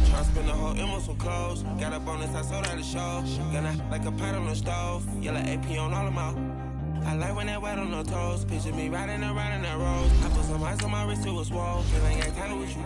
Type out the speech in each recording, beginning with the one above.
Try to spend the whole M on some clothes. Got up on this, I sold out the show. Gonna like a pot on the stove. Yellow AP on all of my. I like when that wet on the toes. Picture me riding around in that rose. I put some ice on my wrist, it was swole. Cause I ain't got time with you.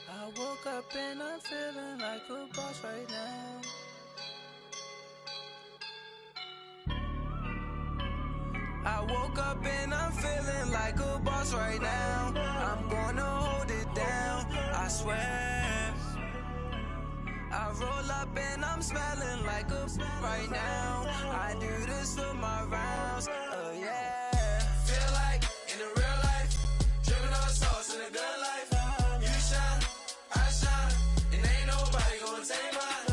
I woke up and I'm feeling like a boss right now. I woke up and I'm feeling like a boss right now. I'm gonna hold it down, I swear. I roll up and I'm smelling like a right now. I do this for my rounds, oh yeah. Feel like in the real life, dripping on sauce in a good life. You shine, I shine, and ain't nobody gonna take mine.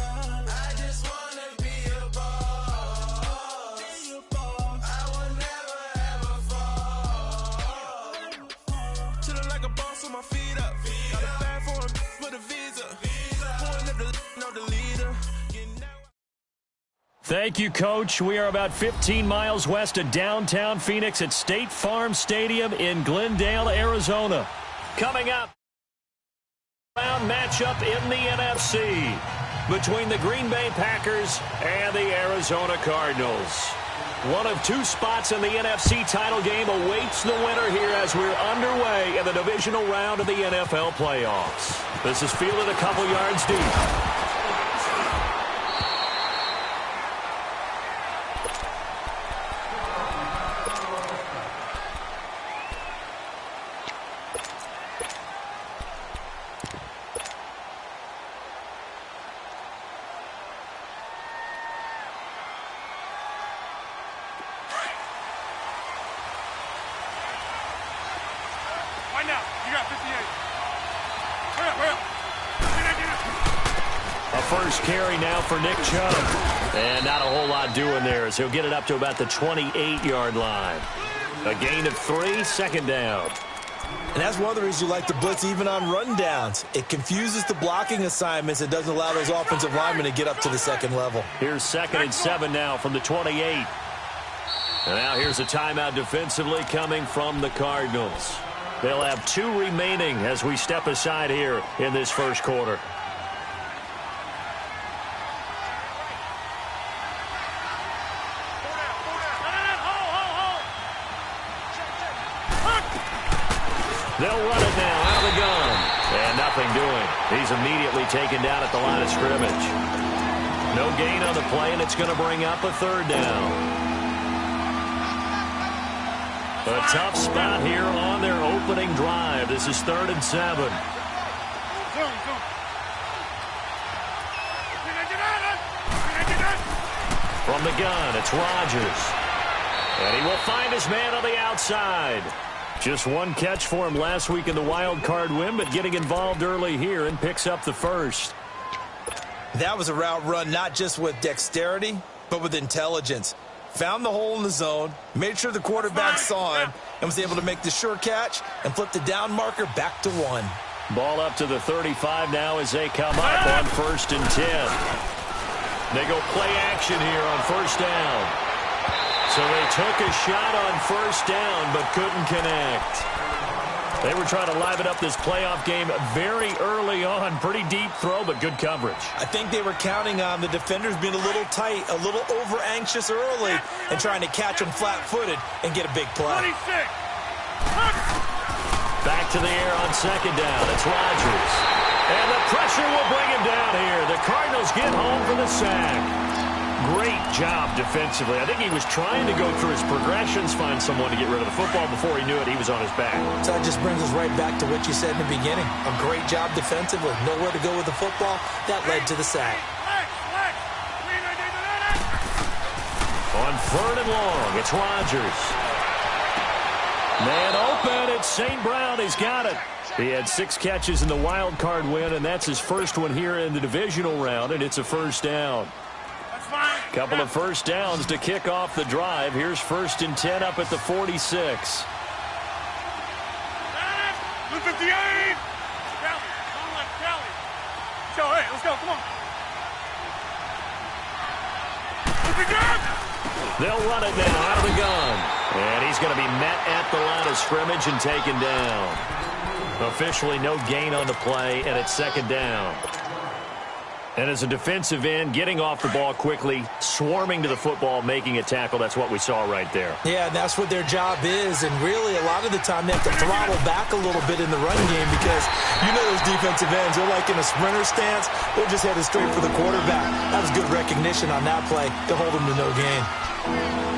I just wanna be a boss. I will never ever fall. Chillin' like a boss with my feet up. Got a bag for him with a visa. Pulling up the know the leader. Thank you, Coach. We are about 15 miles west of downtown Phoenix at State Farm Stadium in Glendale, Arizona. Coming up, round matchup in the NFC between the Green Bay Packers and the Arizona Cardinals. One of two spots in the NFC title game awaits the winner here as we're underway in the divisional round of the NFL playoffs. This is fielded a couple yards deep. First carry now for Nick Chubb. And not a whole lot doing there as he'll get it up to about the 28-yard line. A gain of 3, second down. And that's one of the reasons you like to blitz even on run downs. It confuses the blocking assignments. It doesn't allow those offensive linemen to get up to the second level. Here's 2nd and 7 now from the 28. And now here's a timeout defensively coming from the Cardinals. They'll have 2 remaining as we step aside here in this first quarter. They'll run it now out of the gun. And nothing doing. He's immediately taken down at the line of scrimmage. No gain on the play, and it's going to bring up a 3rd down. A tough spot here on their opening drive. This is 3rd and 7. From the gun, it's Rodgers. And he will find his man on the outside. Just one catch for him last week in the wild card win, but getting involved early here and picks up the first. That was a route run not just with dexterity, but with intelligence. Found the hole in the zone, made sure the quarterback saw him, and was able to make the sure catch and flip the down marker back to 1. Ball up to the 35 now as they come up on 1st and 10. They go play action here on 1st down. So they took a shot on 1st down, but couldn't connect. They were trying to liven up this playoff game very early on. Pretty deep throw, but good coverage. I think they were counting on the defenders being a little tight, a little over-anxious early, and trying to catch them flat-footed and get a big play. 26. Back to the air on 2nd down. It's Rodgers. And the pressure will bring him down here. The Cardinals get home for the sack. Great job defensively. I think he was trying to go through his progressions, find someone to get rid of the football. Before he knew it, he was on his back. So that just brings us right back to what you said in the beginning. A great job defensively. Nowhere to go with the football. That led to the sack. On 3rd and long, it's Rodgers. Man open, it's St. Brown. He's got it. He had 6 catches in the wild card win, and that's his first one here in the divisional round, and it's a 1st down. Couple of first downs to kick off the drive. Here's 1st and 10 up at the 46. 58. Hey, let's go. Come on. They'll run it now out of the gun. And he's going to be met at the line of scrimmage and taken down. Officially no gain on the play, and it's 2nd down. And as a defensive end, getting off the ball quickly, swarming to the football, making a tackle, that's what we saw right there. Yeah, and that's what their job is. And really, a lot of the time, they have to throttle back a little bit in the run game because you know those defensive ends, they're like in a sprinter stance. They're just headed straight for the quarterback. That was good recognition on that play to hold them to no gain.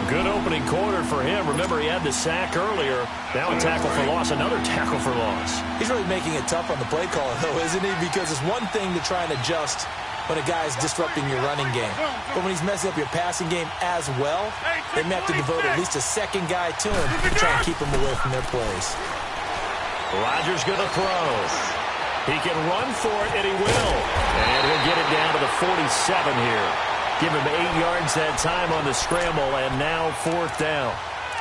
Good opening quarter for him. Remember, he had the sack earlier. Now a tackle for loss, another tackle for loss. He's really making it tough on the play caller, though, isn't he? Because it's one thing to try and adjust when a guy's disrupting your running game. But when he's messing up your passing game as well, they may have to devote at least a second guy to him to try and keep him away from their plays. Rodgers going to throw. He can run for it, and he will. And he'll get it down to the 47 here. Give him 8 yards that time on the scramble, and now 4th down.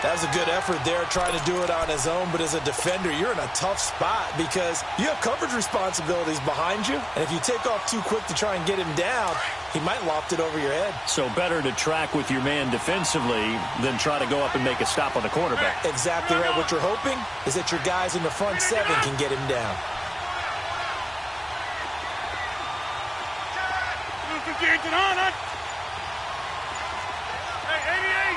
That was a good effort there, trying to do it on his own. But as a defender, you're in a tough spot because you have coverage responsibilities behind you. And if you take off too quick to try and get him down, he might loft it over your head. So better to track with your man defensively than try to go up and make a stop on the quarterback. Exactly right. What you're hoping is that your guys in the front 7 can get him down. 58 to 100. Hey, 88.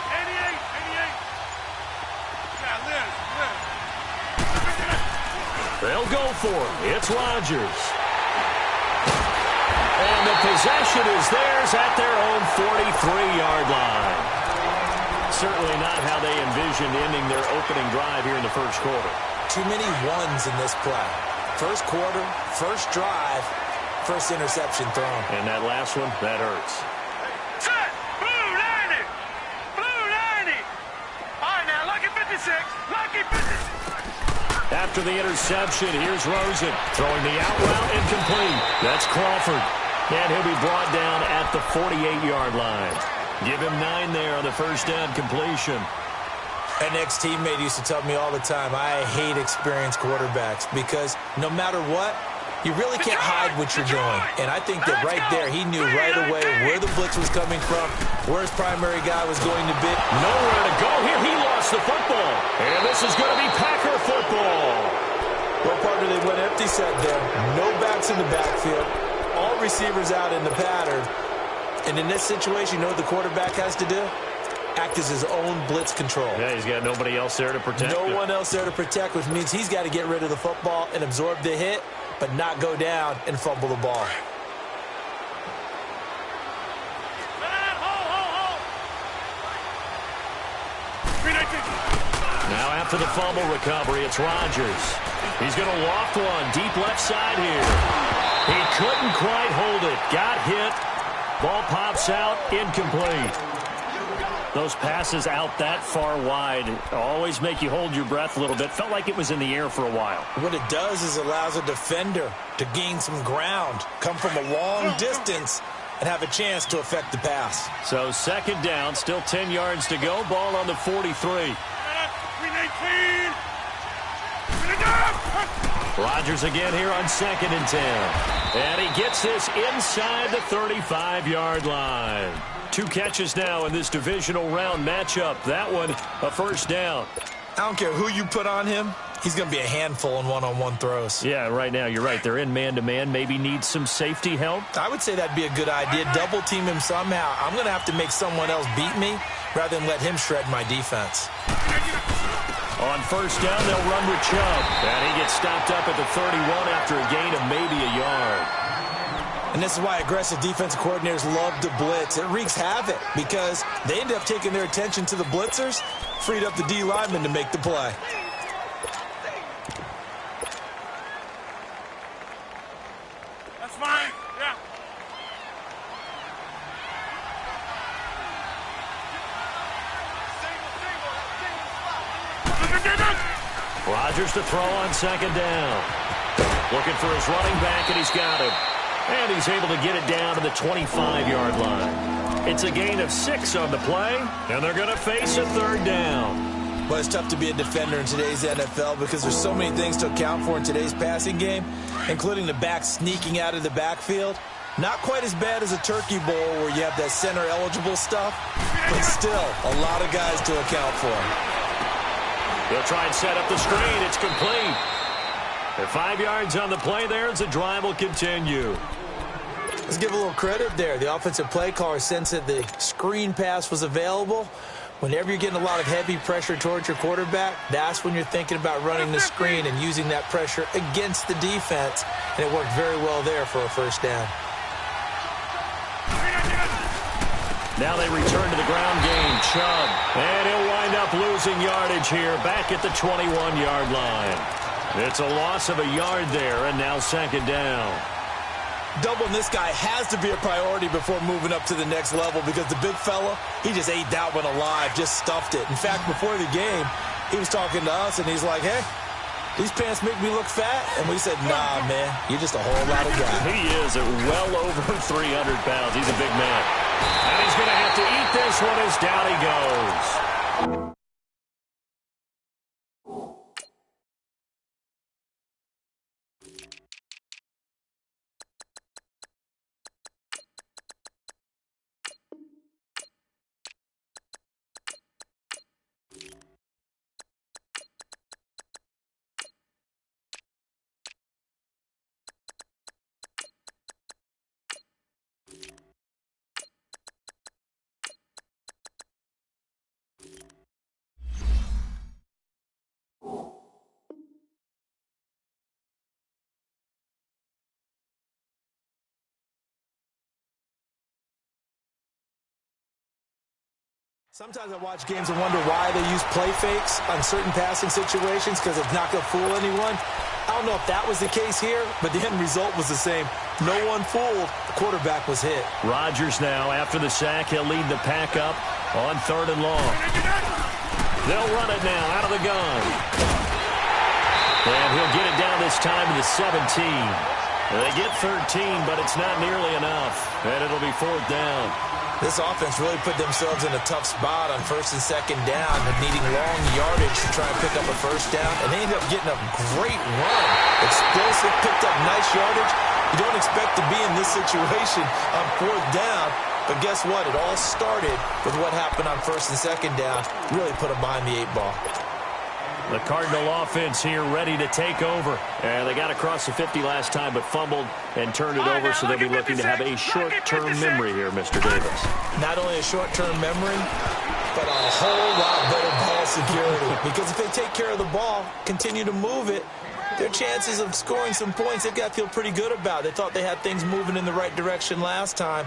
They'll go for it. It's Rodgers. And the possession is theirs at their own 43-yard line. Certainly not how they envisioned ending their opening drive here in the first quarter. Too many ones in this play. First quarter, first drive, first interception thrown. And that last one, that hurts. Set! Blue 90! Blue 90! All right, now, lucky 56. Lucky 56. After the interception, here's Rosen throwing the out route incomplete. That's Crawford. And he'll be brought down at the 48-yard line. Give him 9 there on the first down completion. An ex-teammate used to tell me all the time, I hate experienced quarterbacks because no matter what, you really can't hide what you're doing. And I think that right there, he knew right away where the blitz was coming from, where his primary guy was going to be. Nowhere to go here. He lost the football. And this is going to be Packer football. Well, partner, they went empty set there. No backs in the backfield. All receivers out in the pattern. And in this situation, you know what the quarterback has to do? Act as his own blitz control. Yeah, he's got nobody else there to protect him. No one else there to protect, which means he's got to get rid of the football and absorb the hit, but not go down and fumble the ball. Now after the fumble recovery, it's Rodgers. He's going to loft one deep left side here. He couldn't quite hold it. Got hit. Ball pops out. Incomplete. Those passes out that far wide always make you hold your breath a little bit. Felt like it was in the air for a while. What it does is allows a defender to gain some ground, come from a long distance, and have a chance to affect the pass. So 2nd down, still 10 yards to go. Ball on the 43. Rodgers again here on 2nd and 10. And he gets this inside the 35-yard line. 2 catches now in this divisional round matchup. That one, a first down. I don't care who you put on him. He's going to be a handful in one-on-one throws. Yeah, right now, you're right. They're in man-to-man. Maybe need some safety help. I would say that'd be a good idea. Double team him somehow. I'm going to have to make someone else beat me rather than let him shred my defense. On first down, they'll run with Chubb. And he gets stopped up at the 31 after a gain of maybe a yard. And this is why aggressive defensive coordinators love to blitz. It wreaks havoc because they end up taking their attention to the blitzers, freed up the D lineman to make the play. That's fine. Yeah. Rodgers to throw on 2nd down. Looking for his running back, and he's got him. And he's able to get it down to the 25-yard line. It's a gain of 6 on the play, and they're going to face a third down. Well, it's tough to be a defender in today's NFL because there's so many things to account for in today's passing game, including the back sneaking out of the backfield. Not quite as bad as a turkey bowl where you have that center-eligible stuff, but still a lot of guys to account for. They'll try and set up the screen. It's complete. They're 5 yards on the play there as the drive will continue. Let's give a little credit there. The offensive play caller sensed that the screen pass was available. Whenever you're getting a lot of heavy pressure towards your quarterback, that's when you're thinking about running the screen and using that pressure against the defense. And it worked very well there for a first down. Now they return to the ground game. Chubb. And he'll wind up losing yardage here back at the 21-yard line. It's a loss of a yard there, and now second down. Doubling this guy has to be a priority before moving up to the next level because the big fella, he just ate that one alive, just stuffed it. In fact, before the game, he was talking to us, and he's like, hey, these pants make me look fat. And we said, nah, man, you're just a whole lot of guy. He is at well over 300 pounds. He's a big man. And he's going to have to eat this one as down he goes. Sometimes I watch games and wonder why they use play fakes on certain passing situations because it's not going to fool anyone. I don't know if that was the case here, but the end result was the same. No one fooled. The quarterback was hit. Rodgers now, after the sack, he'll lead the pack up on 3rd and long. They'll run it now out of the gun. And he'll get it down this time to the 17. They get 13, but it's not nearly enough. And it'll be 4th down. This offense really put themselves in a tough spot on 1st and 2nd down, needing long yardage to try and pick up a first down, and they ended up getting a great run. Explosive, picked up nice yardage. You don't expect to be in this situation on 4th down, but guess what? It all started with what happened on 1st and 2nd down. Really put them behind the 8 ball. The Cardinal offense here ready to take over. And they got across the 50 last time but fumbled and turned it over, so they'll be looking to have a short-term memory here, Mr. Davis. Not only a short-term memory, but a whole lot better ball security. Because if they take care of the ball, continue to move it, their chances of scoring some points, they've got to feel pretty good about. They thought they had things moving in the right direction last time.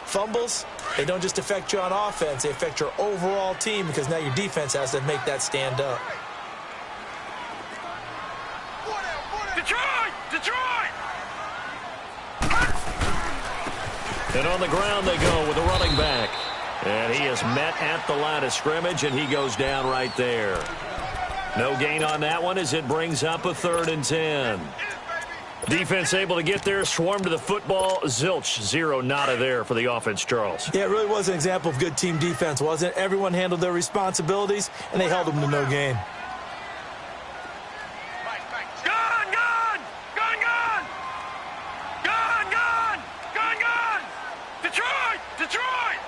Fumbles, they don't just affect you on offense, they affect your overall team because now your defense has to make that stand up. Detroit! And on the ground they go with a running back. And he is met at the line of scrimmage, and he goes down right there. No gain on that one as it brings up a 3rd and 10. Defense able to get there, swarm to the football. Zilch, 0 nada there for the offense, Charles. Yeah, it really was an example of good team defense, wasn't it? Everyone handled their responsibilities, and they held them to no gain. Detroit!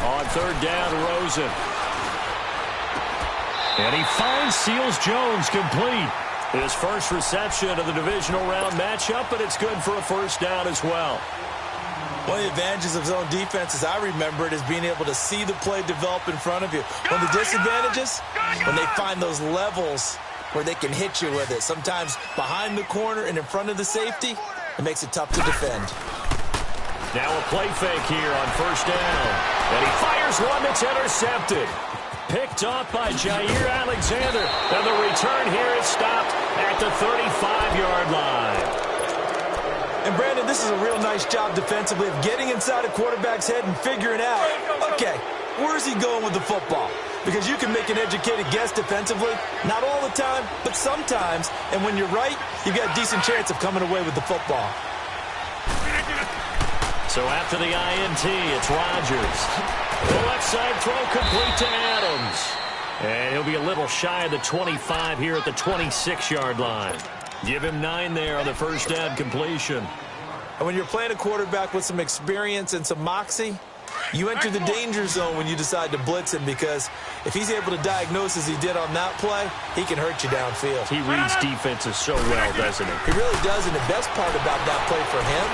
On 3rd down, Rosen. And he finds Seals-Jones complete. His first reception of the divisional round matchup, but it's good for a first down as well. One of the advantages of zone defense, as I remember it, is being able to see the play develop in front of you. One of the disadvantages, when they find those levels where they can hit you with it. Sometimes behind the corner and in front of the safety, it makes it tough to defend. Now a play fake here on 1st down. And he fires one that's intercepted. Picked off by Jair Alexander. And the return here is stopped at the 35-yard line. And, Brandon, this is a real nice job defensively of getting inside a quarterback's head and figuring out, okay, where's he going with the football? because you can make an educated guess defensively. Not all the time, but sometimes. And when you're right, you've got a decent chance of coming away with the football. So after the INT, it's Rodgers. The left side throw complete to Adams. And he'll be a little shy of the 25 here at the 26-yard line. Give him 9 there on the first down completion. And when you're playing a quarterback with some experience and some moxie, you enter the danger zone when you decide to blitz him, because if he's able to diagnose as he did on that play, he can hurt you downfield. He reads defenses so well, doesn't he? He really does, and the best part about that play for him,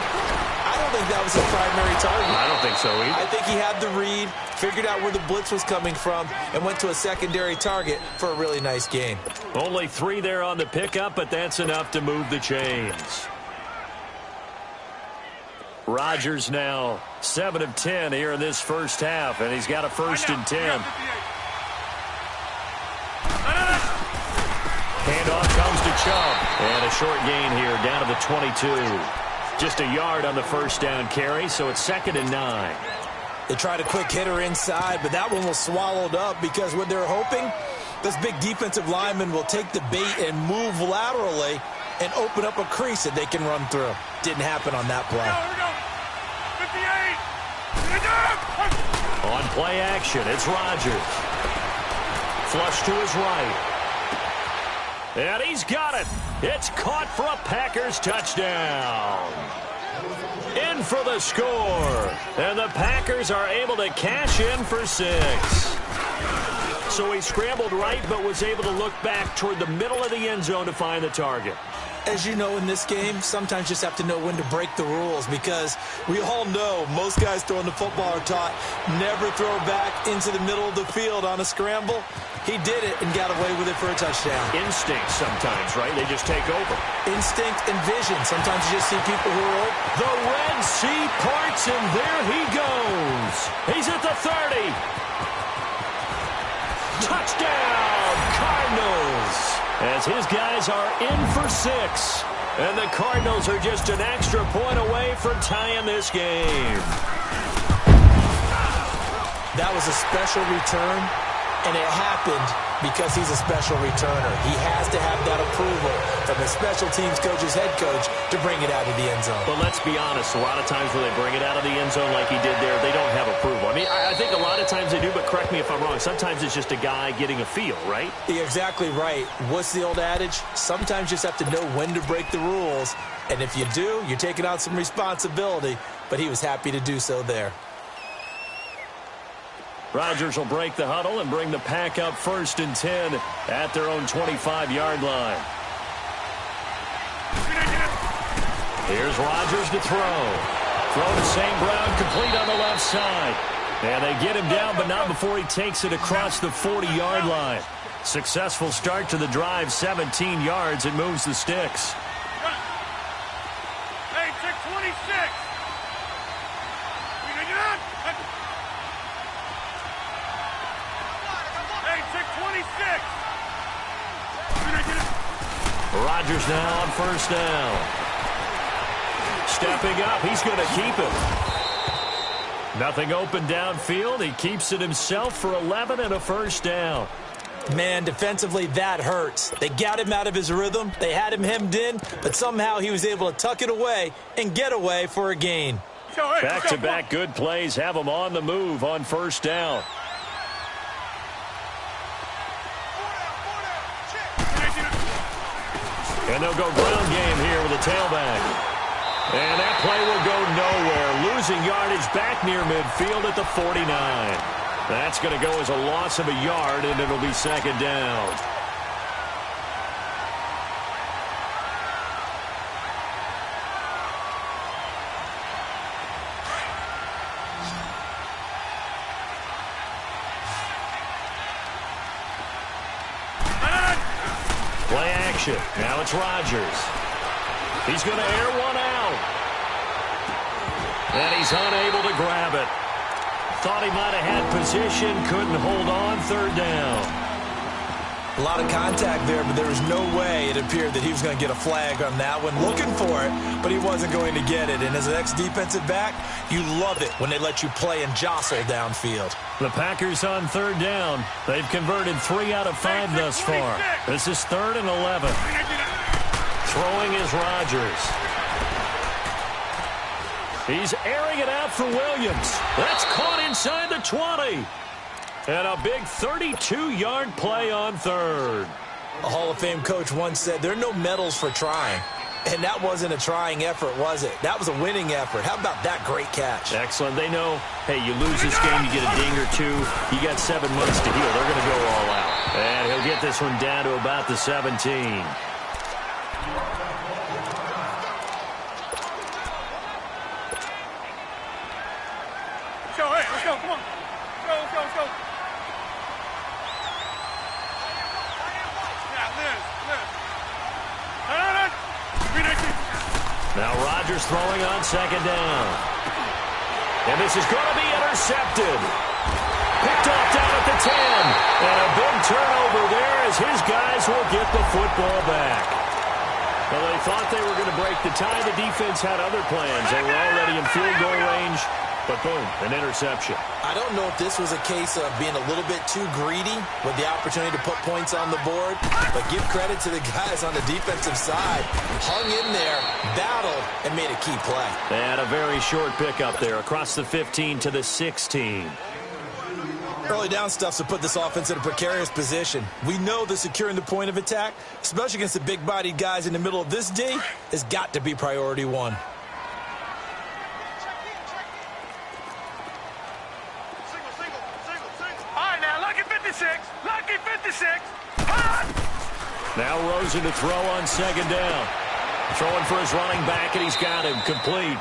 I don't think that was his primary target. I don't think so either. I think he had the read, figured out where the blitz was coming from, and went to a secondary target for a really nice gain. Only 3 there on the pickup, but that's enough to move the chains. Rodgers now 7 of 10 here in this first half, and he's got a 1st and 10. Handoff comes to Chubb, and a short gain here down to the 22. Just a yard on the first down carry, so it's 2nd and 9. They tried a quick hitter inside, but that one was swallowed up because what they're hoping, this big defensive lineman will take the bait and move laterally and open up a crease that they can run through. Didn't happen on that play. On play action, it's Rodgers. Flush to his right. And he's got it. It's caught for a Packers touchdown. In for the score. And the Packers are able to cash in for 6. So he scrambled right, but was able to look back toward the middle of the end zone to find the target. As you know, in this game, sometimes you just have to know when to break the rules, because we all know most guys throwing the football are taught never throw back into the middle of the field on a scramble. He did it and got away with it for a touchdown. Instinct sometimes, right? They just take over. Instinct and vision. Sometimes you just see people who are open. The Red Sea parts, and there he goes. He's at the 30. Touchdown, Cardinals. As his guys are in for 6. And the Cardinals are just an extra point away from tying this game. That was a special return, and it happened because he's a special returner. He has to have that approval from the special teams coach's head coach to bring it out of the end zone. But let's be honest, a lot of times when they bring it out of the end zone like he did there, they don't have approval. I mean, I think a lot of times they do, but correct me if I'm wrong. Sometimes it's just a guy getting a feel, right? You're exactly right. What's the old adage? Sometimes you just have to know when to break the rules, and if you do, you're taking on some responsibility, but he was happy to do so there. Rodgers will break the huddle and bring the Pack up 1st and 10 at their own 25-yard line. Here's Rodgers to throw. Throw to St. Brown, complete on the left side. And they get him down, but not before he takes it across the 40-yard line. Successful start to the drive, 17 yards. It moves the sticks. Hey, check 26. Rodgers now on 1st down. Stepping up, he's going to keep it. Nothing open downfield. He keeps it himself for 11 and a 1st down. Man, defensively, that hurts. They got him out of his rhythm. They had him hemmed in, but somehow he was able to tuck it away and get away for a gain. Back-to-back good plays have him on the move on 1st down. And they'll go ground game here with a tailback. And that play will go nowhere. Losing yardage back near midfield at the 49. That's going to go as a loss of a yard, and it'll be 2nd down. Play action. Now it's Rodgers. He's going to air one out. And he's unable to grab it. Thought he might have had position. Couldn't hold on. 3rd down. A lot of contact there, but there was no way it appeared that he was going to get a flag on that one. Looking for it, but he wasn't going to get it. And as an ex-defensive back, you love it when they let you play and jostle downfield. The Packers on third down. They've converted 3 out of 5 thus far. This is 3rd and 11. Throwing is Rodgers. He's airing it out for Williams. That's caught inside the 20. And a big 32-yard play on 3rd. A Hall of Fame coach once said, there are no medals for trying. And that wasn't a trying effort, was it? That was a winning effort. How about that great catch? Excellent. They know, hey, you lose this game, you get a ding or two. You got 7 months to heal. They're going to go all out. And he'll get this one down to about the 17. Let's go, come on. Let's go. Yeah, Liz. Now Rodgers throwing on 2nd down. And this is going to be intercepted. Picked off down at the 10. And a big turnover there as his guys will get the football back. Well, they thought they were going to break the tie. The defense had other plans. They were already in field goal range. But boom, an interception. I don't know if this was a case of being a little bit too greedy with the opportunity to put points on the board, but give credit to the guys on the defensive side. Hung in there, battled, and made a key play. And a very short pickup there across the 15 to the 16. Early down stuff to put this offense in a precarious position. We know that securing the point of attack, especially against the big-bodied guys in the middle of this D, has got to be priority 1. Lucky 56. Now Rosen to throw on 2nd down. Throwing for his running back, and he's got him complete.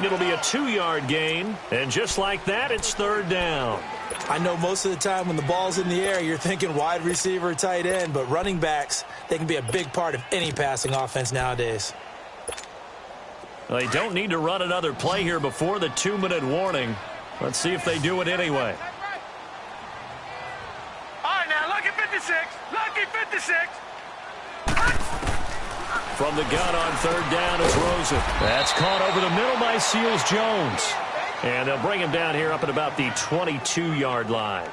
It'll be a 2-yard gain, and just like that, it's 3rd down. I know most of the time when the ball's in the air, you're thinking wide receiver, tight end, but running backs, they can be a big part of any passing offense nowadays. Well, they don't need to run another play here before the 2-minute warning. Let's see if they do it anyway. Lucky 56. From the gun on 3rd down is Rosen. That's caught over the middle by Seals-Jones. And they'll bring him down here up at about the 22-yard line.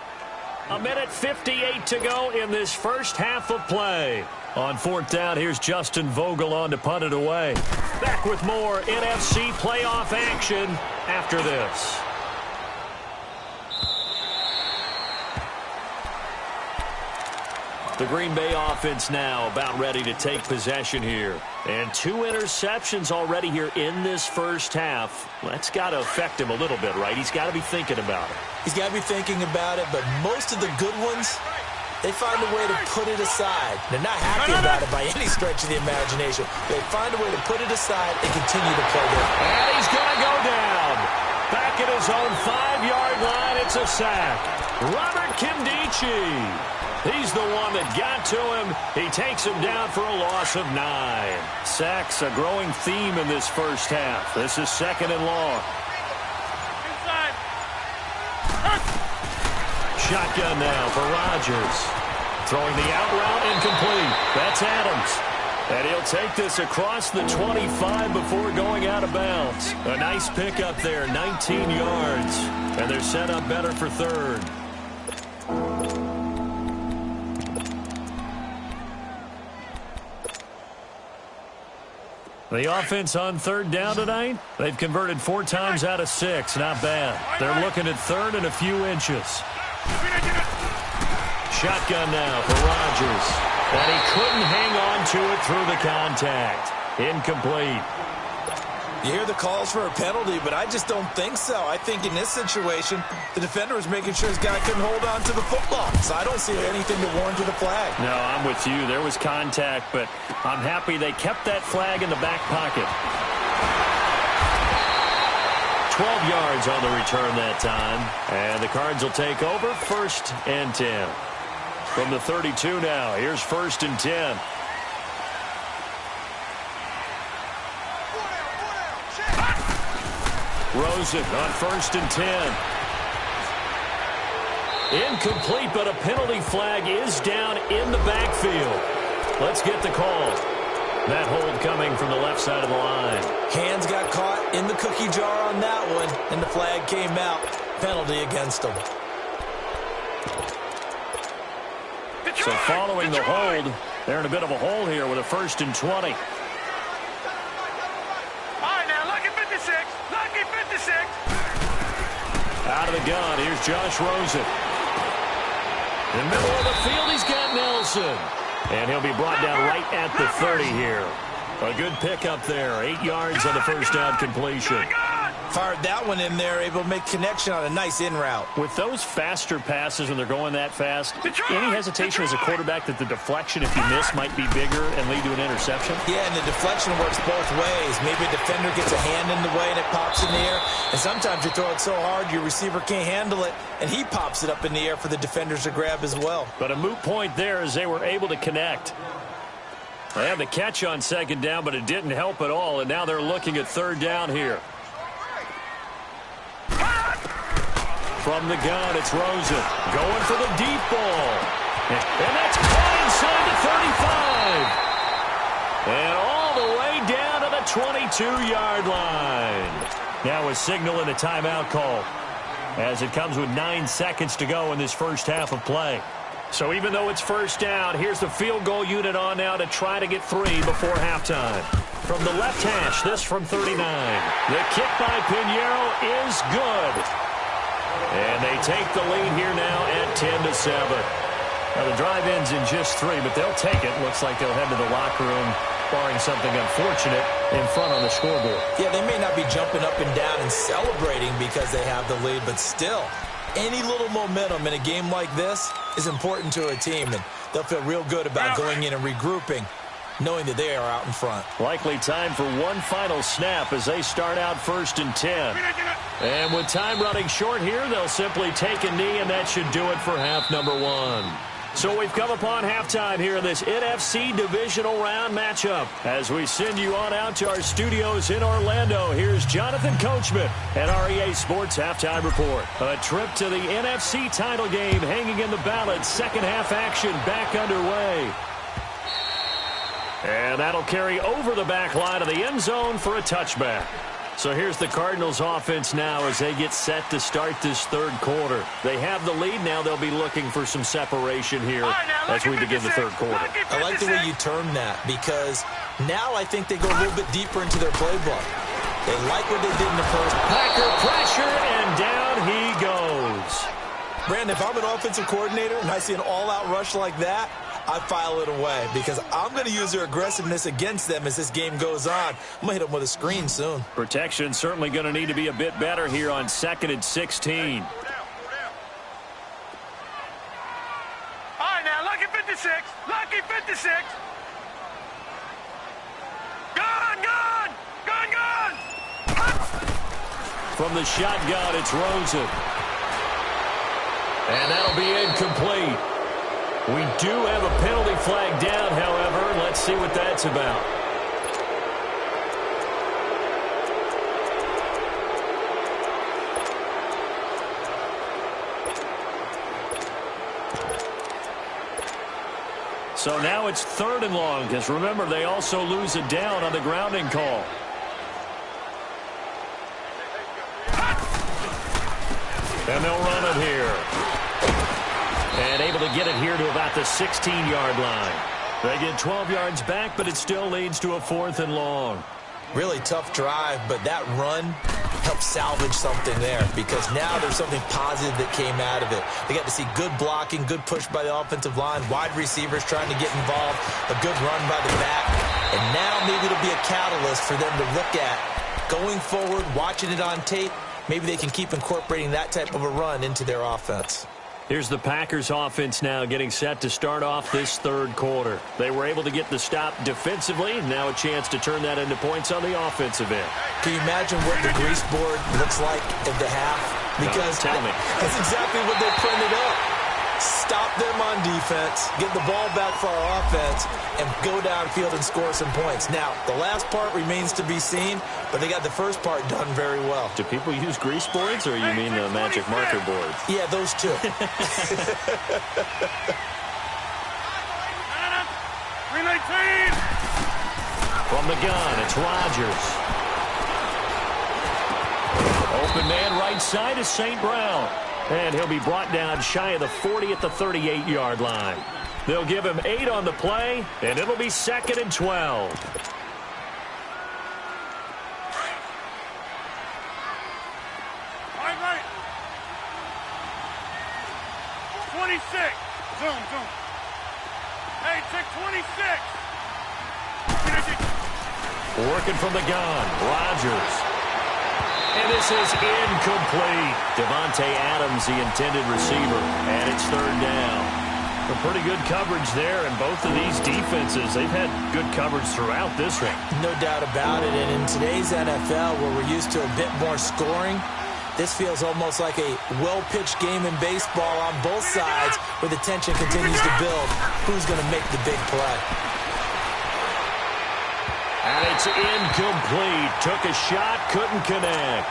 1:58 to go in this first half of play. On 4th down, here's Justin Vogel on to punt it away. Back with more NFC playoff action after this. The Green Bay offense now about ready to take possession here. And 2 interceptions already here in this first half. That's got to affect him a little bit, right? He's got to be thinking about it. He's got to be thinking about it, but most of the good ones, they find a way to put it aside. They're not happy about it by any stretch of the imagination. They find a way to put it aside and continue to play there. And he's going to go down. Back at his own 5-yard line, it's a sack. Robert Kimdichie. He's the one that got to him. He takes him down for a loss of 9. Sacks, a growing theme in this first half. This is 2nd and long. Inside. Shotgun now for Rodgers. Throwing the out route incomplete. That's Adams. And he'll take this across the 25 before going out of bounds. A nice pickup there, 19 yards. And they're set up better for 3rd. The offense on 3rd down tonight, they've converted 4 times out of 6. Not bad. They're looking at 3rd and a few inches. Shotgun now for Rodgers. And he couldn't hang on to it through the contact. Incomplete. You hear the calls for a penalty, but I just don't think so. I think in this situation, the defender was making sure his guy couldn't hold on to the football. So I don't see anything to warrant a flag. No, I'm with you. There was contact, but I'm happy they kept that flag in the back pocket. 12 yards on the return that time. And the Cards will take over 1st and 10. From the 32 now, here's 1st and 10. Rosen on 1st and 10. Incomplete, but a penalty flag is down in the backfield. Let's get the call. That hold coming from the left side of the line. Hands got caught in the cookie jar on that one, and the flag came out. Penalty against them. So following the hold, they're in a bit of a hole here with a 1st and 20. All right, now, lucky 56. Lucky 56. Out of the gun, here's Josh Rosen. In the middle of the field, he's got Nelson. And he'll be brought down right at the 30 here. A good pickup there. 8 yards on the first down completion. Fired that one in there, able to make connection on a nice in route. With those faster passes when they're going that fast, any hesitation as a quarterback that the deflection, if you miss, might be bigger and lead to an interception? Yeah, and the deflection works both ways. Maybe a defender gets a hand in the way and it pops in the air. And sometimes you throw it so hard your receiver can't handle it, and he pops it up in the air for the defenders to grab as well. But a moot point there as they were able to connect. They had the catch on 2nd down, but it didn't help at all, and now they're looking at 3rd down here. From the gun, it's Rosen going for the deep ball. And that's caught inside the 35. And all the way down to the 22-yard line. Now a signal and a timeout call as it comes with 9 seconds to go in this first half of play. So even though it's 1st down, here's the field goal unit on now to try to get 3 before halftime. From the left hash, this from 39. The kick by Pinheiro is good. And they take the lead here now at 10-7. Now the drive ends in just 3, but they'll take it. Looks like they'll head to the locker room, barring something unfortunate, in front on the scoreboard. Yeah, they may not be jumping up and down and celebrating because they have the lead, but still, any little momentum in a game like this is important to a team, and they'll feel real good about going in and regrouping, knowing that they are out in front. Likely time for one final snap as they start out 1st and 10. And with time running short here, they'll simply take a knee, and that should do it for half number 1. So we've come upon halftime here in this NFC divisional round matchup. As we send you on out to our studios in Orlando, here's Jonathan Coachman and REA Sports Halftime Report. A trip to the NFC title game hanging in the balance. Second half action back underway. And that'll carry over the back line of the end zone for a touchback. So here's the Cardinals offense now as they get set to start this 3rd quarter. They have the lead. Now they'll be looking for some separation here as we begin the 3rd quarter. I like the way you term that because now I think they go a little bit deeper into their playbook. They like what they did in the first. Packer pressure, and down he goes. Brandon, if I'm an offensive coordinator and I see an all-out rush like that, I file it away because I'm going to use their aggressiveness against them as this game goes on. I'm going to hit them with a screen soon. Protection certainly going to need to be a bit better here on 2nd and 16. All right, now, lucky 56. Lucky 56. Gun, gun, gun, gun. From the shotgun, it's Rosen. And that'll be incomplete. We do have a penalty flag down, however. Let's see what that's about. So now it's 3rd and long, because remember, they also lose a down on the grounding call. And they'll run it here. And able to get it here to about the 16-yard line. They get 12 yards back, but it still leads to a 4th and long. Really tough drive, but that run helped salvage something there because now there's something positive that came out of it. They got to see good blocking, good push by the offensive line, wide receivers trying to get involved, a good run by the back, and now maybe it'll be a catalyst for them to look at going forward, watching it on tape. Maybe they can keep incorporating that type of a run into their offense. Here's the Packers offense now getting set to start off this 3rd quarter. They were able to get the stop defensively. Now a chance to turn that into points on the offensive end. Can you imagine what the grease board looks like at the half? Because tell me. that's exactly what they printed up. stop them on defense, get the ball back for our offense, and go downfield and score some points. Now, the last part remains to be seen, but they got the first part done very well. Do people use grease boards, or you mean the magic marker boards? Yeah, those two. From the gun, it's Rodgers. Open man right side is St. Brown. And he'll be brought down shy of the 40 at the 38-yard line. They'll give him 8 on the play, and it'll be 2nd and 12. Right. 26. Zoom. Hey, check 26. Working from the gun, Rodgers. And this is incomplete. Devontae Adams, the intended receiver, and it's 3rd down. A pretty good coverage there, and both of these defenses, they've had good coverage throughout this one. No doubt about it, and in today's NFL, where we're used to a bit more scoring, this feels almost like a well-pitched game in baseball on both sides, where the tension continues to build. Who's going to make the big play? And it's incomplete. Took a shot, couldn't connect.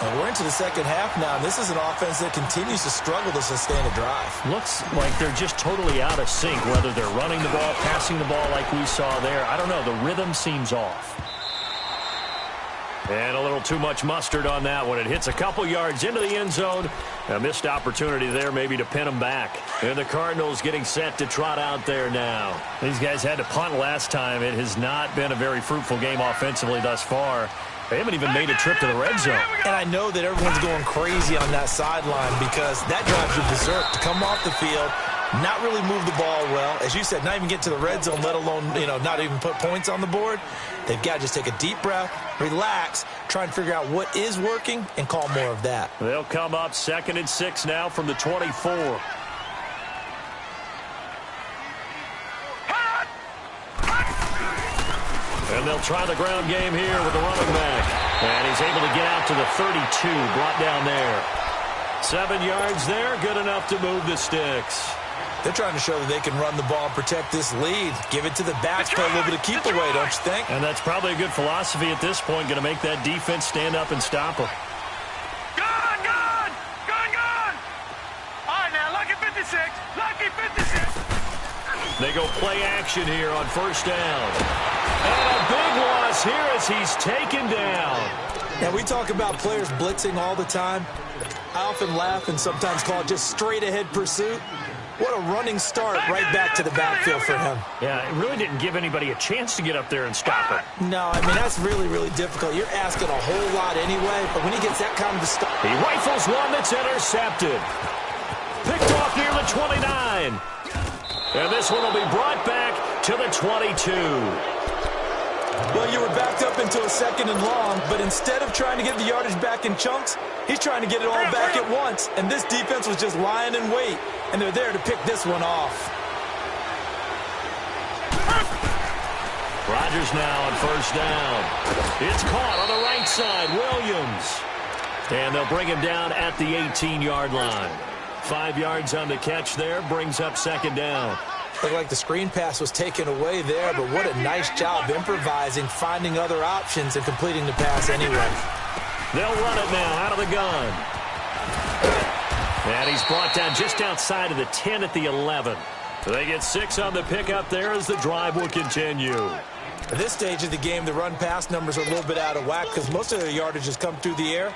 And we're into the second half now, and this is an offense that continues to struggle to sustain a drive. Looks like they're just totally out of sync, whether they're running the ball, passing the ball like we saw there. I don't know. The rhythm seems off. And a little too much mustard on that one. It hits a couple yards into the end zone. A missed opportunity there maybe to pin them back. And the Cardinals getting set to trot out there now. These guys had to punt last time. It has not been a very fruitful game offensively thus far. They haven't even made a trip to the red zone. And I know that everyone's going crazy on that sideline because that drives you berserk to come off the field, not really move the ball well. As you said, not even get to the red zone, let alone, not even put points on the board. They've got to just take a deep breath, relax, try and figure out what is working, and call more of that. They'll come up 2nd and 6 now from the 24. And they'll try the ground game here with the running back. And he's able to get out to the 32, brought down there. 7 yards there, good enough to move the sticks. They're trying to show that they can run the ball and protect this lead. Give it to the backs, play a little bit of keep away, don't you think? And that's probably a good philosophy at this point, going to make that defense stand up and stop them. Gone! All right, now, lucky 56. They go play action here on 1st down. And a big loss here as he's taken down. Now, we talk about players blitzing all the time. I often laugh and sometimes call it just straight-ahead pursuit. What a running start right back to the backfield for him. Yeah, it really didn't give anybody a chance to get up there and stop it. No, I mean, that's really, really difficult. You're asking a whole lot anyway, but when he gets that kind of a stop. He rifles one that's intercepted. Picked off near the 29. And this one will be brought back to the 22. Well, you were backed up into a 2nd and long, but instead of trying to get the yardage back in chunks, he's trying to get it all back at once. And this defense was just lying in wait, and they're there to pick this one off. Rodgers now on 1st down. It's caught on the right side, Williams. And they'll bring him down at the 18-yard line. 5 yards on the catch there, brings up 2nd down. Looked like the screen pass was taken away there, but what a nice job improvising, finding other options, and completing the pass anyway. They'll run it now out of the gun. And he's brought down just outside of the 10 at the 11. They get 6 on the pickup there as the drive will continue. At this stage of the game, the run-pass numbers are a little bit out of whack because most of their yardage has come through the air.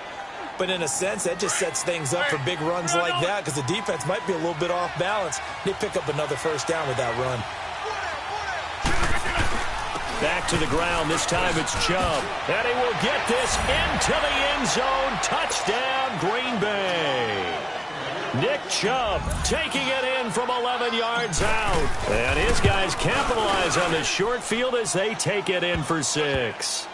But in a sense, that just sets things up for big runs like that because the defense might be a little bit off balance. They pick up another 1st down with that run. Back to the ground. This time it's Chubb. And he will get this into the end zone. Touchdown, Green Bay. Nick Chubb taking it in from 11 yards out. And his guys capitalize on the short field as they take it in for 6.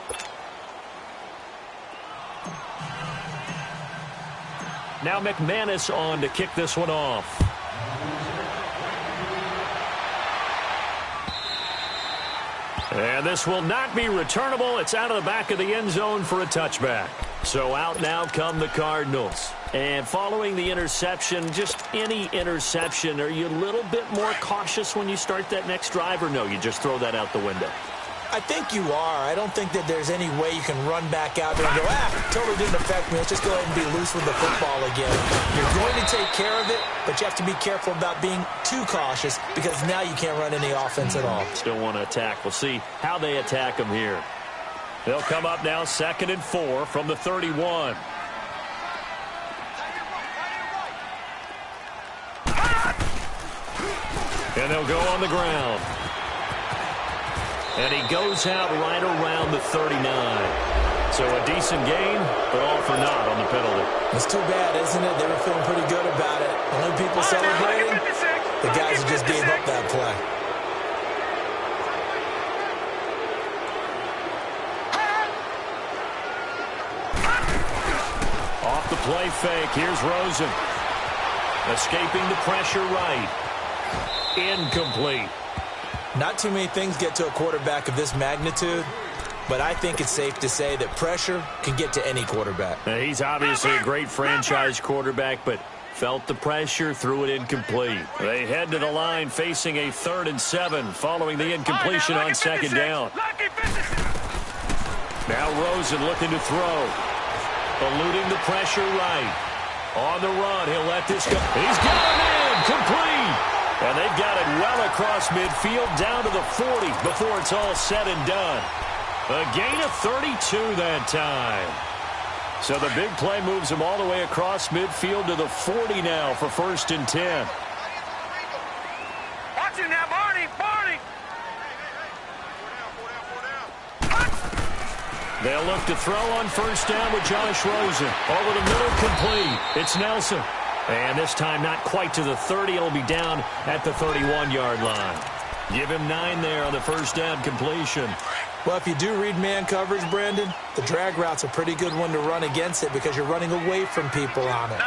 Now McManus on to kick this one off. And this will not be returnable. It's out of the back of the end zone for a touchback. So out now come the Cardinals. And following the interception, just any interception, are you a little bit more cautious when you start that next drive, or no, you just throw that out the window? I think you are. I don't think that there's any way you can run back out there and go, totally didn't affect me. Let's just go ahead and be loose with the football again. You're going to take care of it, but you have to be careful about being too cautious because now you can't run any offense at all. Still want to attack. We'll see how they attack them here. They'll come up now 2nd and 4 from the 31. And they'll go on the ground. And he goes out right around the 39. So a decent gain, but all for naught on the penalty. It's too bad, isn't it? They were feeling pretty good about it. The only people celebrating, the guys who just gave up that play. Off the play fake, here's Rosen. Escaping the pressure right. Incomplete. Not too many things get to a quarterback of this magnitude, but I think it's safe to say that pressure can get to any quarterback. Now, he's obviously a great franchise quarterback, but felt the pressure, threw it incomplete. They head to the line facing a 3rd and 7 following the incompletion on 2nd down. Now Rosen looking to throw. Eluding the pressure right. On the run, he'll let this go. He's got him in, complete. And they've got it well across midfield down to the 40 before it's all said and done. A gain of 32 that time. So the big play moves them all the way across midfield to the 40 now for 1st and 10. Watch it now, Barney. They'll look to throw on 1st down with Josh Rosen. Over the middle, complete. It's Nelson. And this time not quite to the 30. It'll be down at the 31-yard line. Give him 9 there on the 1st down completion. Well, if you do read man coverage, Brandon, the drag route's a pretty good one to run against it because you're running away from people on it. No.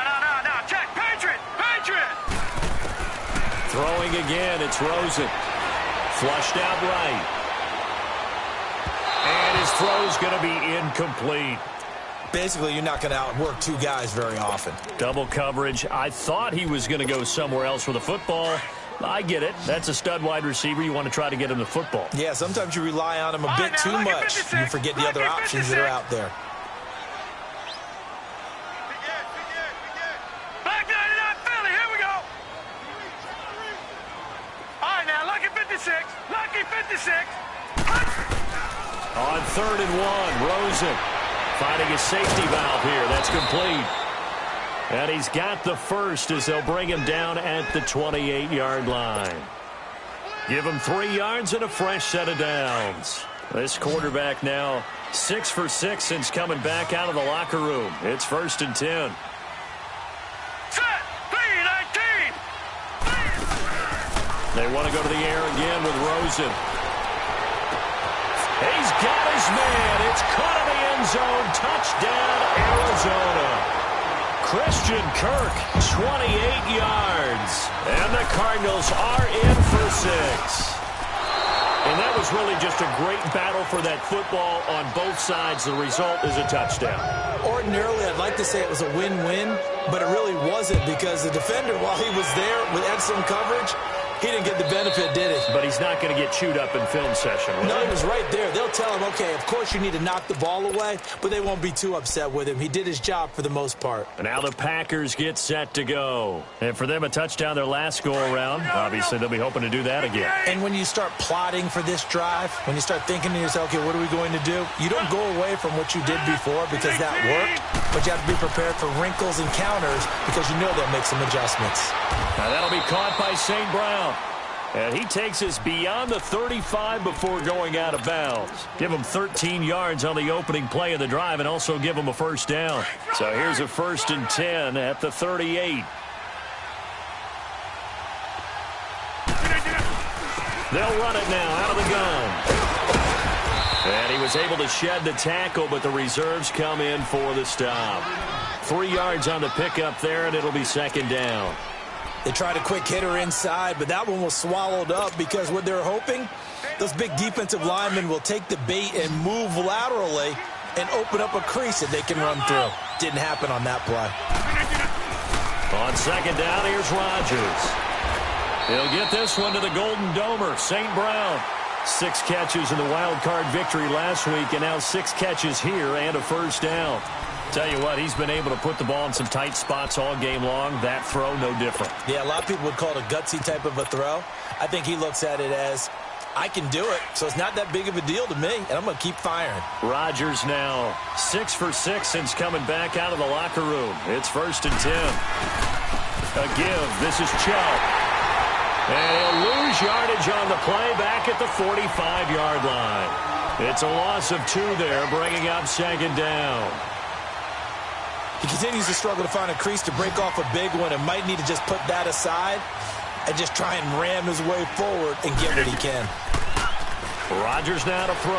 Check. Patriot. Throwing again, it's Rosen. Flushed out right. And his throw's going to be incomplete. Basically, you're not going to outwork two guys very often. Double coverage. I thought he was going to go somewhere else with the football. I get it. That's a stud wide receiver. You want to try to get him the football. Yeah, sometimes you rely on him a bit too much. You forget the other options that are out there. Black 99 Philly, here we go. All right, now, Lucky 56. On 3rd and 1, Rosen finding a safety valve here. That's complete. And he's got the first as they'll bring him down at the 28-yard line. Give him 3 yards and a fresh set of downs. This quarterback now 6 for 6 since coming back out of the locker room. It's 1st and 10. Set. 3-19. They want to go to the air again with Rosen. He's got his man. It's caught in the end zone. Touchdown, Arizona. Christian Kirk, 28 yards. And the Cardinals are in for 6. And that was really just a great battle for that football on both sides. The result is a touchdown. Ordinarily, I'd like to say it was a win-win, but it really wasn't because the defender, while he was there with excellent coverage, he didn't get the benefit, did he? But he's not going to get chewed up in film session. No, he was right there. They'll tell him, okay, of course you need to knock the ball away, but they won't be too upset with him. He did his job for the most part. And now the Packers get set to go. And for them, a touchdown their last go-around. Obviously, they'll be hoping to do that again. And when you start plotting for this drive, when you start thinking to yourself, okay, what are we going to do? You don't go away from what you did before because that worked, but you have to be prepared for wrinkles and counters because you know they'll make some adjustments. Now that'll be caught by St. Brown. And he takes us beyond the 35 before going out of bounds. Give him 13 yards on the opening play of the drive and also give him a first down. So here's a 1st and 10 at the 38. They'll run it now out of the gun. And he was able to shed the tackle, but the reserves come in for the stop. 3 yards on the pickup there, and it'll be 2nd down. They tried a quick hitter inside, but that one was swallowed up because what they're hoping, those big defensive linemen will take the bait and move laterally and open up a crease that they can run through. Didn't happen on that play. On second down, here's Rodgers. He'll get this one to the Golden Domer, St. Brown. 6 catches in the wild card victory last week, and now 6 catches here and a first down. Tell you what, he's been able to put the ball in some tight spots all game long. That throw, no different. Yeah, a lot of people would call it a gutsy type of a throw. I think he looks at it as, I can do it, so it's not that big of a deal to me, and I'm going to keep firing. Rodgers now 6 for 6 since coming back out of the locker room. It's 1st and 10. A give. This is Chubb. And he'll lose yardage on the play back at the 45-yard line. It's a loss of 2 there, bringing up second down. He continues to struggle to find a crease to break off a big one and might need to just put that aside and just try and ram his way forward and get what he can. Rodgers now to throw.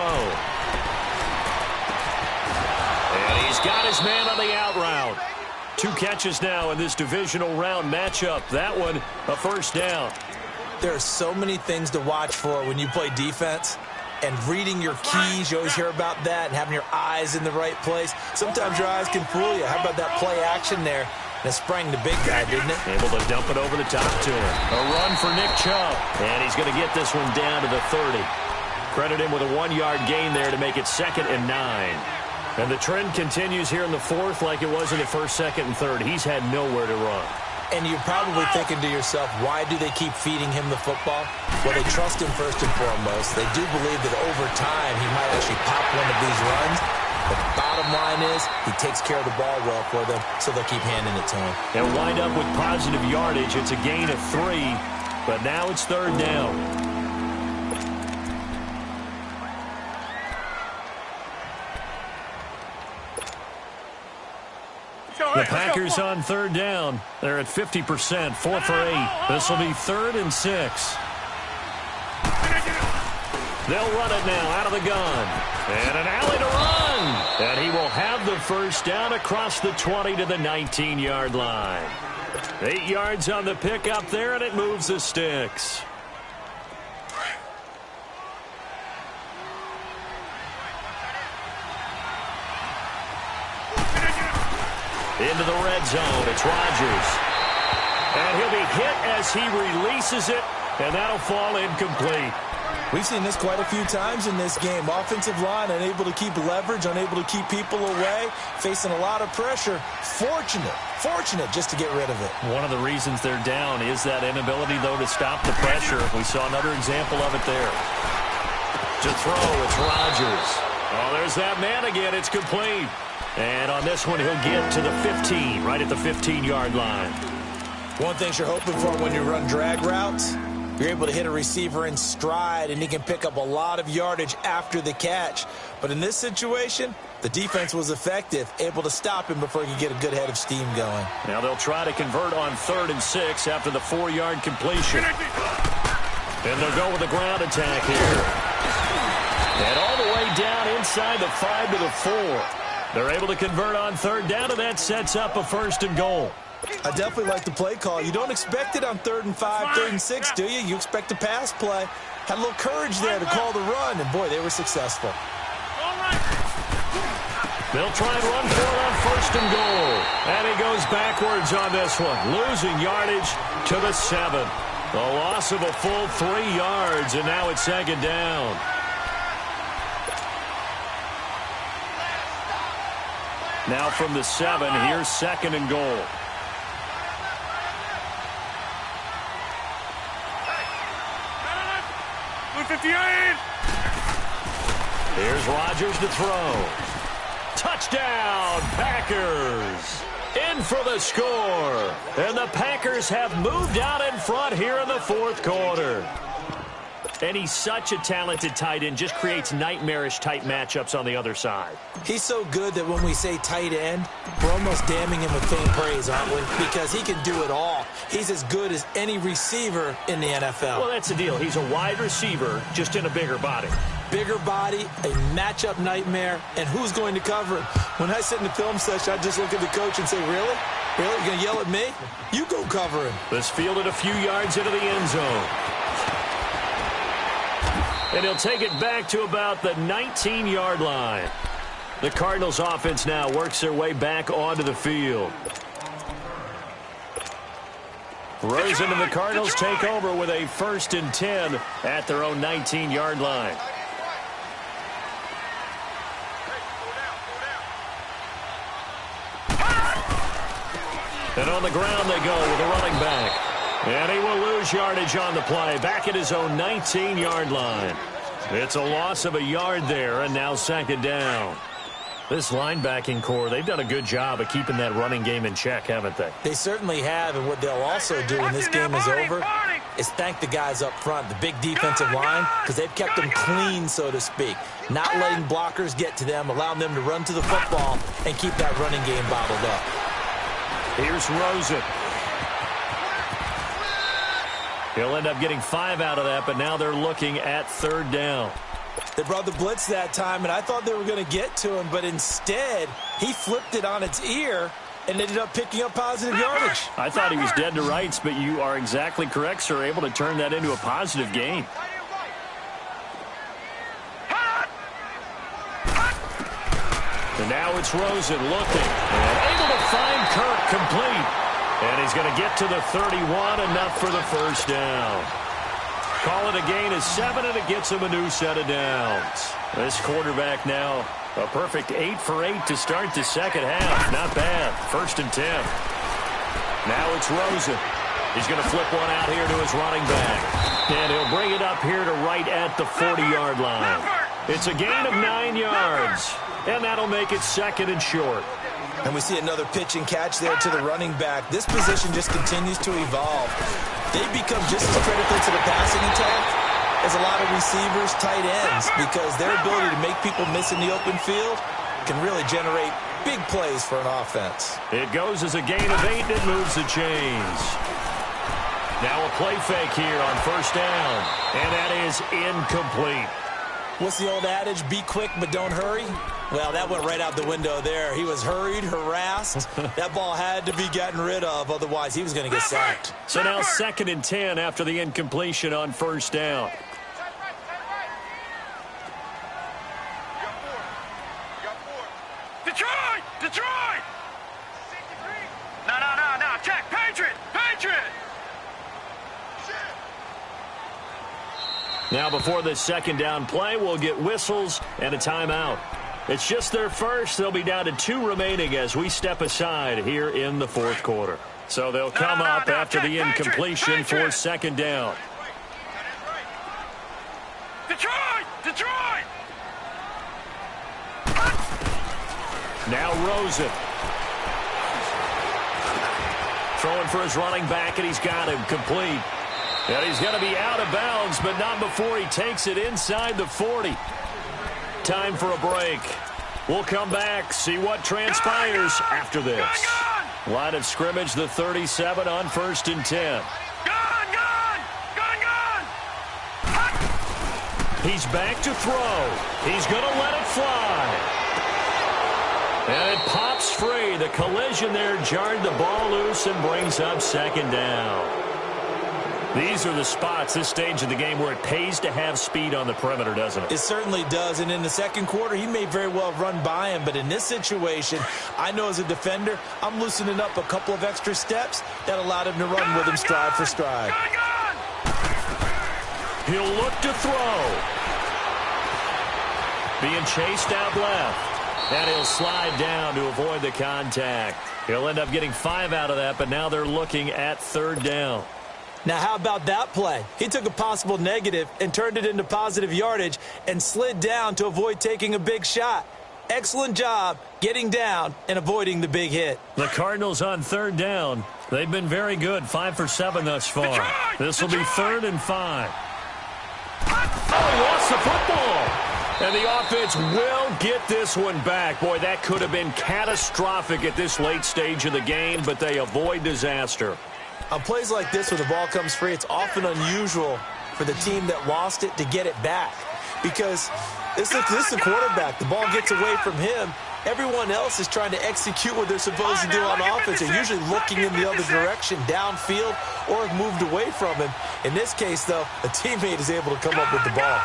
And he's got his man on the out route. 2 catches now in this divisional round matchup. That one, a first down. There are so many things to watch for when you play defense. And reading your keys, you always hear about that, and having your eyes in the right place. Sometimes your eyes can fool you. How about that play action there? And it sprang the big guy, didn't it? Able to dump it over the top to him. A run for Nick Chubb. And he's going to get this one down to the 30. Credit him with a 1-yard gain there to make it 2nd and 9. And the trend continues here in the 4th like it was in the 1st, 2nd, and 3rd. He's had nowhere to run. And you're probably thinking to yourself, why do they keep feeding him the football? Well, they trust him first and foremost. They do believe that over time he might actually pop one of these runs. But the bottom line is he takes care of the ball well for them, so they'll keep handing it to him. And wind up with positive yardage. It's a gain of 3, but now it's 3rd down. The Packers on 3rd down. They're at 50%, 4 for 8. This will be 3rd and 6. They'll run it now out of the gun. And an alley to run. And he will have the first down across the 20 to the 19-yard line. 8 yards on the pickup there, and it moves the sticks. Into the red zone. It's Rodgers. And he'll be hit as he releases it, and that'll fall incomplete. We've seen this quite a few times in this game. Offensive line unable to keep leverage, unable to keep people away, facing a lot of pressure. Fortunate just to get rid of it. One of the reasons they're down is that inability, though, to stop the pressure. We saw another example of it there. To throw, it's Rodgers. Oh, there's that man again. It's complete. And on this one, he'll get to the 15, right at the 15-yard line. One thing you're hoping for when you run drag routes, you're able to hit a receiver in stride, and he can pick up a lot of yardage after the catch. But in this situation, the defense was effective, able to stop him before he could get a good head of steam going. Now they'll try to convert on 3rd and 6 after the 4-yard completion. And they'll go with the ground attack here. And all the way down inside the 5 to the 4. They're able to convert on 3rd down, and that sets up a 1st and goal. I definitely like the play call. You don't expect it on 3rd and 5, 3rd and 6, do you? You expect a pass play. Had a little courage there to call the run, and boy, they were successful. They'll try and run for it on 1st and goal. And he goes backwards on this one, losing yardage to the 7. A loss of a full 3 yards, and now it's 2nd down. Now from the 7, here's 2nd and goal. Here's Rodgers to throw. Touchdown, Packers. In for the score. And the Packers have moved out in front here in the 4th quarter. And he's such a talented tight end, just creates nightmarish-type matchups on the other side. He's so good that when we say tight end, we're almost damning him with faint praise, aren't we? Because he can do it all. He's as good as any receiver in the NFL. Well, that's the deal. He's a wide receiver, just in a bigger body. Bigger body, a matchup nightmare, and who's going to cover him? When I sit in the film session, I just look at the coach and say, really? Really? You're going to yell at me? You go cover him. This fielded a few yards into the end zone. And he'll take it back to about the 19-yard line. The Cardinals offense now works their way back onto the field. Rosen and the Cardinals take over with a 1st and 10 at their own 19-yard line. And on the ground they go with a running back. And he will lose yardage on the play, back at his own 19-yard line. It's a loss of a yard there, and now 2nd down. This linebacking core, they've done a good job of keeping that running game in check, haven't they? They certainly have, and what they'll also do when this game is over is thank the guys up front, the big defensive line, because they've kept them clean, so to speak. Not letting blockers get to them, allowing them to run to the football and keep that running game bottled up. Here's Rosen. He'll end up getting 5 out of that, but now they're looking at 3rd down. They brought the blitz that time, and I thought they were going to get to him, but instead, he flipped it on its ear and ended up picking up positive yardage. I thought he was dead to rights, but you are exactly correct, sir, able to turn that into a positive gain. And now it's Rosen looking, and able to find Kirk complete. And he's going to get to the 31, enough for the 1st down. Call it a gain of 7, and it gets him a new set of downs. This quarterback now a perfect 8 for 8 to start the 2nd half. Not bad. 1st and 10. Now it's Rosen. He's going to flip one out here to his running back. And he'll bring it up here to right at the 40-yard line. It's a gain of 9 yards. And that'll make it 2nd and short. And we see another pitch and catch there to the running back. This position just continues to evolve. They become just as critical to the passing attack as a lot of receivers, tight ends, because their ability to make people miss in the open field can really generate big plays for an offense. It goes as a gain of 8, and it moves the chains. Now a play fake here on 1st down, and that is incomplete. What's the old adage? Be quick, but don't hurry. Well, that went right out the window there. He was hurried, harassed. That ball had to be gotten rid of, otherwise he was going to get sacked. So now 2nd and 10 after the incompletion on 1st down. Detroit! Detroit! No. Check. Patriot! Now before this 2nd down play, we'll get whistles and a timeout. It's just their first. They'll be down to 2 remaining as we step aside here in the 4th quarter. So they'll come up after the incompletion for 2nd down. Detroit! Now Rosen. Throwing for his running back, and he's got him complete. And he's going to be out of bounds, but not before he takes it inside the 40. Time for a break. We'll come back, see what transpires after this. Line of scrimmage, the 37 on 1st and 10. He's back to throw. He's going to let it fly. And it pops free. The collision there jarred the ball loose and brings up 2nd down. These are the spots, this stage of the game, where it pays to have speed on the perimeter, doesn't it? It certainly does, and in the 2nd quarter, he may very well run by him, but in this situation, I know as a defender, I'm loosening up a couple of extra steps that allowed him to run with him stride for stride. He'll look to throw. Being chased out left, and he'll slide down to avoid the contact. He'll end up getting 5 out of that, but now they're looking at 3rd down. Now, how about that play? He took a possible negative and turned it into positive yardage and slid down to avoid taking a big shot. Excellent job getting down and avoiding the big hit. The Cardinals on 3rd down. They've been very good, 5 for 7 thus far. This will be 3rd and 5. Oh, he lost the football. And the offense will get this one back. Boy, that could have been catastrophic at this late stage of the game, but they avoid disaster. On plays like this where the ball comes free, it's often unusual for the team that lost it to get it back. Because this is a quarterback. The ball gets away from him. Everyone else is trying to execute what they're supposed to do on offense. They're usually looking in the other direction, downfield, or have moved away from him. In this case, though, a teammate is able to come up with the ball.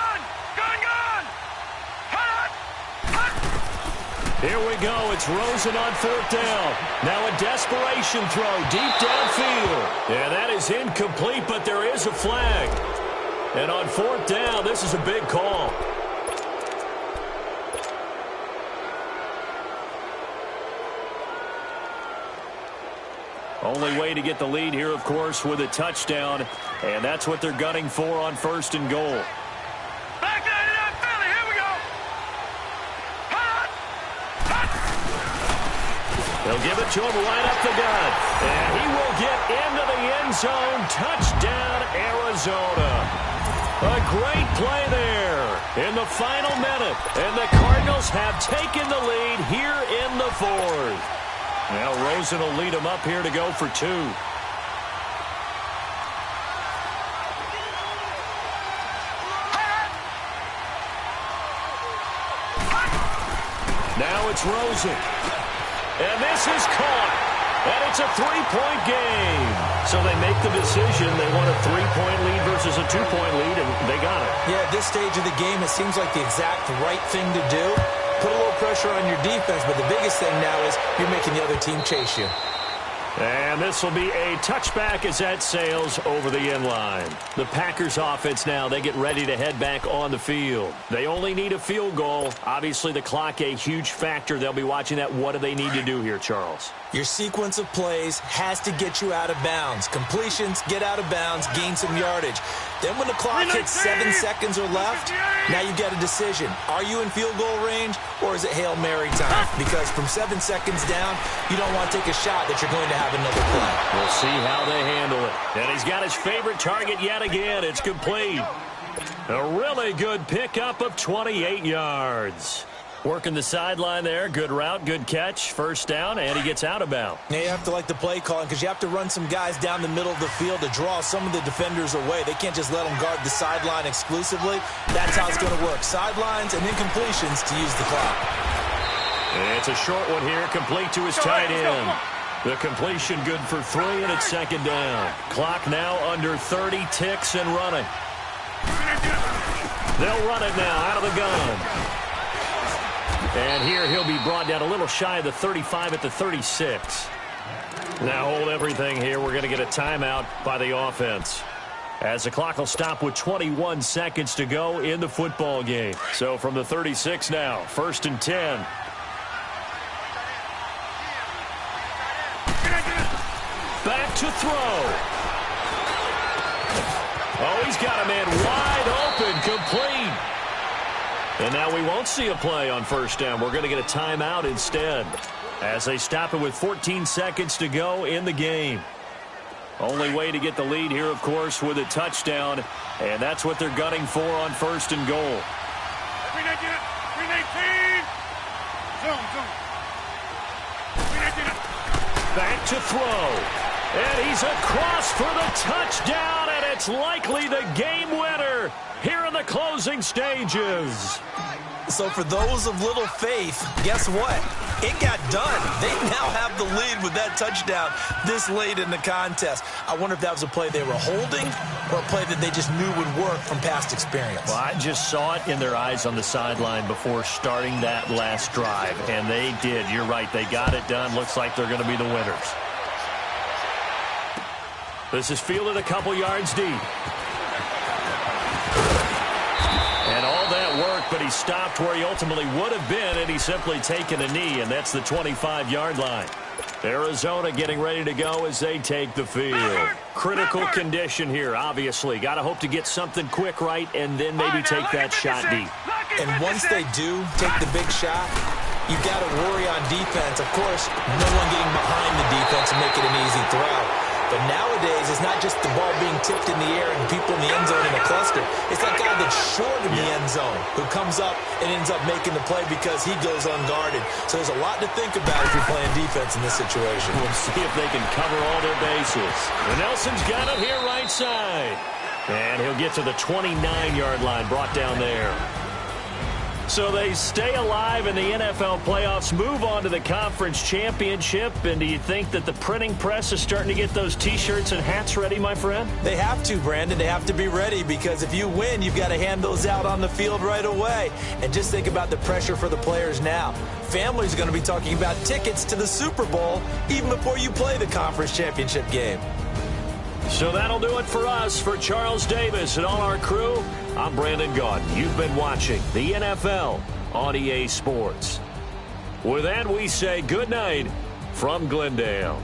Here we go. It's Rosen on 4th down. Now a desperation throw deep downfield. Yeah, that is incomplete, but there is a flag. And on 4th down, this is a big call. Only way to get the lead here, of course, with a touchdown. And that's what they're gunning for on 1st and goal. Back to the NEFL. Here we go. Hot. Hot. They'll give it to him right up the gut. And he will get into the end zone. Touchdown, Arizona. A great play there in the final minute. And the Cardinals have taken the lead here in the 4th. Now Rosen will lead him up here to go for 2. Now it's Rosen. And this is caught. And it's a 3-point game. So they make the decision. They want a 3-point lead versus a 2-point lead, and they got it. Yeah, at this stage of the game, it seems like the exact right thing to do. Put a little pressure on your defense, but the biggest thing now is you're making the other team chase you. And this will be a touchback as that sails over the end line. The Packers offense now, they get ready to head back on the field. They only need a field goal. Obviously, the clock a huge factor. They'll be watching that. What do they need to do here, Charles? Your sequence of plays has to get you out of bounds. Completions, get out of bounds, gain some yardage. Then when the clock hits 7 seconds or left, now you've got a decision. Are you in field goal range, or is it Hail Mary time? Because from 7 seconds down, you don't want to take a shot that you're going to have another play. We'll see how they handle it. And he's got his favorite target yet again. It's complete. A really good pickup of 28 yards. Working the sideline there. Good route, good catch. 1st down, and he gets out of bounds. Now you have to like the play calling because you have to run some guys down the middle of the field to draw some of the defenders away. They can't just let them guard the sideline exclusively. That's how it's going to work. Sidelines and incompletions to use the clock. And it's a short one here, complete to his tight end. The completion good for 3, and it's 2nd down. Clock now under 30 ticks and running. They'll run it now out of the gun. And here he'll be brought down a little shy of the 35 at the 36. Now hold everything here. We're going to get a timeout by the offense, as the clock will stop with 21 seconds to go in the football game. So from the 36 now, 1st and 10. Back to throw. Oh, he's got a man wide open, complete. And now we won't see a play on 1st down. We're going to get a timeout instead, as they stop it with 14 seconds to go in the game. Only way to get the lead here, of course, with a touchdown. And that's what they're gunning for on 1st and goal. 319. Zone. Back to throw. And he's across for the touchdown, and it's likely the game winner here in the closing stages. So for those of little faith, guess what? It got done. They now have the lead with that touchdown this late in the contest. I wonder if that was a play they were holding or a play that they just knew would work from past experience. Well, I just saw it in their eyes on the sideline before starting that last drive, and they did. You're right. They got it done. Looks like they're going to be the winners. This is fielded a couple yards deep. And all that work, but he stopped where he ultimately would have been, and he's simply taken a knee, and that's the 25-yard line. Arizona getting ready to go as they take the field. Critical condition here, obviously. Got to hope to get something quick right and then maybe take that shot deep. And once they do take the big shot, you've got to worry on defense. Of course, no one getting behind the defense and make it an easy throw. But nowadays, it's not just the ball being tipped in the air and people in the end zone in a cluster. It's that guy that's short in the end zone who comes up and ends up making the play because he goes unguarded. So there's a lot to think about if you're playing defense in this situation. We'll see if they can cover all their bases. And Nelson's got it here right side. And he'll get to the 29-yard line, brought down there. So they stay alive in the NFL playoffs, move on to the conference championship, and do you think that the printing press is starting to get those T-shirts and hats ready, my friend? They have to, Brandon. They have to be ready because if you win, you've got to hand those out on the field right away. And just think about the pressure for the players now. Families are going to be talking about tickets to the Super Bowl even before you play the conference championship game. So that'll do it for us. For Charles Davis and all our crew, I'm Brandon Gaudin. You've been watching the NFL on EA Sports. With that, we say good night from Glendale.